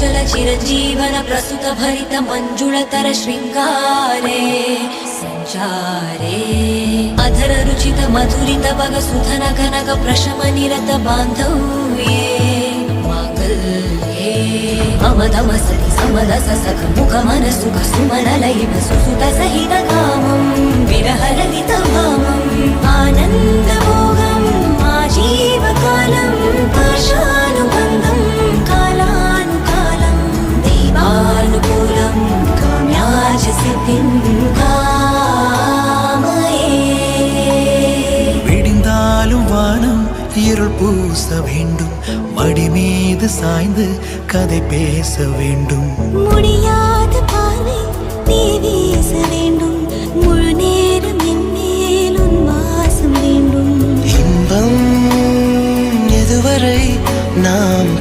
चञ्चल चिरञ्जीवन प्रसुत भरित मञ्जुलतर शृङ्गारे सञ्चारे अधर रुचित मधुरित भग सुधन कनक प्रशम निरत बान्धव्ये माङ्गल्ये ममदम सति समदस सख मुख मन सुख सुमन लयिव सुसुत सहित कामं विरहललित भामम् आनन्दमोगम् आजीवकालं पाशानुबन्धं कालानुकालं देवानुकूलं काम्याच सिद्धिं कामये விடிந்தாலும் வானம் இருள் பூச வேண்டும் மடி மீது சாய்ந்து கதை பேச வேண்டும் முடியாத பார்வை நீ வீச வேண்டும் முழு நேரம் என் மேல் உன் வாசம் வேண்டும் இன்பம் எதுவரை நாம்